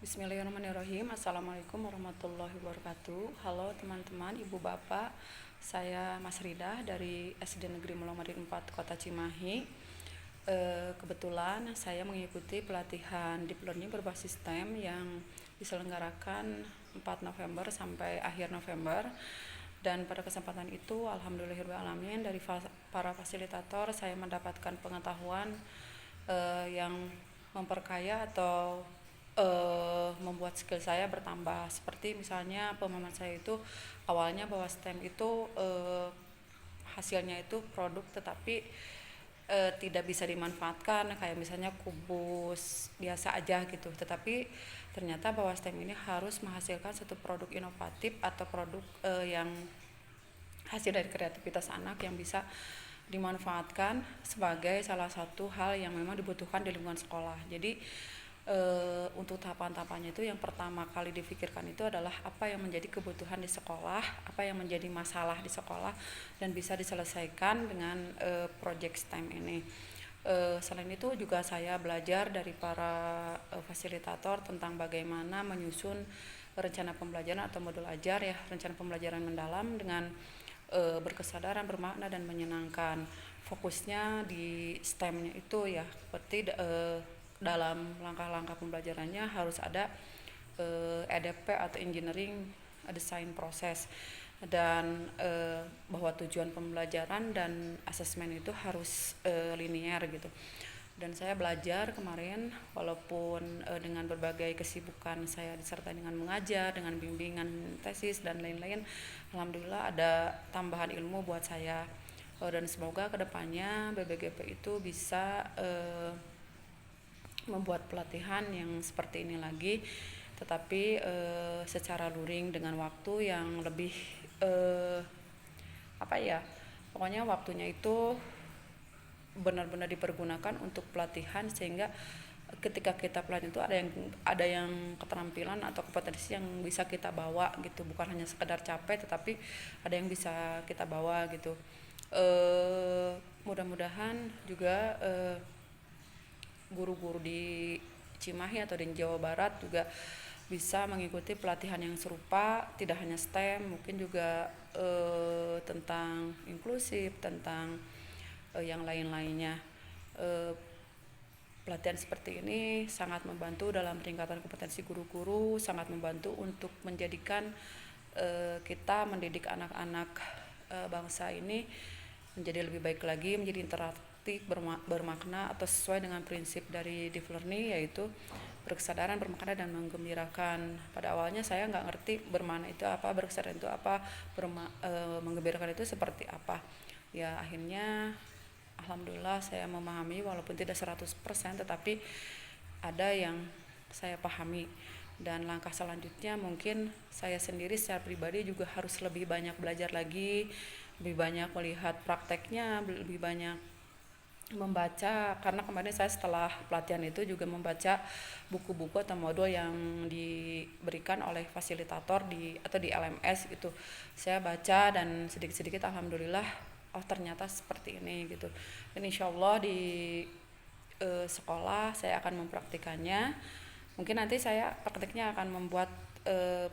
Bismillahirrahmanirrahim. Assalamualaikum warahmatullahi wabarakatuh. Halo teman-teman, ibu bapak. Saya Mas Rida dari SD Negeri Muhammadiyah 4 Kota Cimahi. Kebetulan saya mengikuti pelatihan Deep Learning berbasis STEM yang diselenggarakan 4 November sampai akhir November. Dan pada kesempatan itu, alhamdulillahirrahmanirrahim, dari para fasilitator saya mendapatkan pengetahuan yang memperkaya atau membuat skill saya bertambah. Seperti misalnya pemahaman saya itu awalnya bahwa STEM itu hasilnya itu produk, tetapi tidak bisa dimanfaatkan, kayak misalnya kubus biasa aja gitu. Tetapi ternyata bahwa STEM ini harus menghasilkan satu produk inovatif atau produk yang hasil dari kreativitas anak yang bisa dimanfaatkan sebagai salah satu hal yang memang dibutuhkan di lingkungan sekolah. Jadi untuk tahapan-tahapannya itu yang pertama kali dipikirkan itu adalah apa yang menjadi kebutuhan di sekolah, apa yang menjadi masalah di sekolah dan bisa diselesaikan dengan project STEM ini. Selain itu juga saya belajar dari para fasilitator tentang bagaimana menyusun rencana pembelajaran atau modul ajar ya, rencana pembelajaran mendalam dengan berkesadaran, bermakna dan menyenangkan. Fokusnya di STEM-nya itu ya seperti dalam langkah-langkah pembelajarannya harus ada EDP atau engineering design proses, dan bahwa tujuan pembelajaran dan asesmen itu harus linear gitu. Dan saya belajar kemarin walaupun dengan berbagai kesibukan saya disertai dengan mengajar, dengan bimbingan tesis dan lain-lain, alhamdulillah ada tambahan ilmu buat saya. Dan semoga kedepannya BBGP itu bisa membuat pelatihan yang seperti ini lagi, tetapi secara luring dengan waktu yang lebih pokoknya waktunya itu benar-benar dipergunakan untuk pelatihan, sehingga ketika kita pelatihan itu ada yang keterampilan atau kompetensi yang bisa kita bawa gitu, bukan hanya sekedar capek tetapi ada yang bisa kita bawa gitu. Mudah-mudahan juga guru-guru di Cimahi atau di Jawa Barat juga bisa mengikuti pelatihan yang serupa, tidak hanya STEM, mungkin juga tentang inklusif, tentang yang lain-lainnya. Pelatihan seperti ini sangat membantu dalam peningkatan kompetensi guru-guru, sangat membantu untuk menjadikan kita mendidik anak-anak bangsa ini menjadi lebih baik lagi, menjadi interaktif, bermakna atau sesuai dengan prinsip dari Deep Learning, yaitu berkesadaran, bermakna dan menggembirakan. Pada awalnya saya nggak ngerti bermakna itu apa, berkesadaran itu apa, menggembirakan itu seperti apa. Ya akhirnya alhamdulillah saya memahami walaupun tidak 100%, tetapi ada yang saya pahami. Dan langkah selanjutnya mungkin saya sendiri secara pribadi juga harus lebih banyak belajar lagi, lebih banyak melihat prakteknya, lebih banyak membaca, karena kemarin saya setelah pelatihan itu juga membaca buku-buku atau modul yang diberikan oleh fasilitator di LMS gitu. Saya baca dan sedikit-sedikit alhamdulillah oh ternyata seperti ini gitu. Dan insyaallah di sekolah saya akan mempraktikannya. Mungkin nanti saya praktiknya akan membuat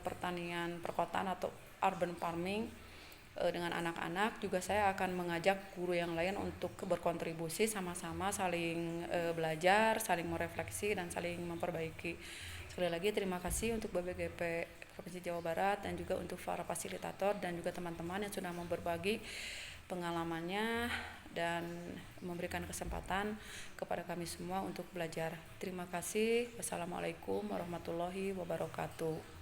pertanian perkotaan atau urban farming dengan anak-anak. Juga saya akan mengajak guru yang lain untuk berkontribusi, sama-sama saling belajar, saling merefleksi dan saling memperbaiki. Sekali lagi terima kasih untuk BBGP Provinsi Jawa Barat dan juga untuk para fasilitator dan juga teman-teman yang sudah mau berbagi pengalamannya dan memberikan kesempatan kepada kami semua untuk belajar. Terima kasih. Wassalamualaikum warahmatullahi wabarakatuh.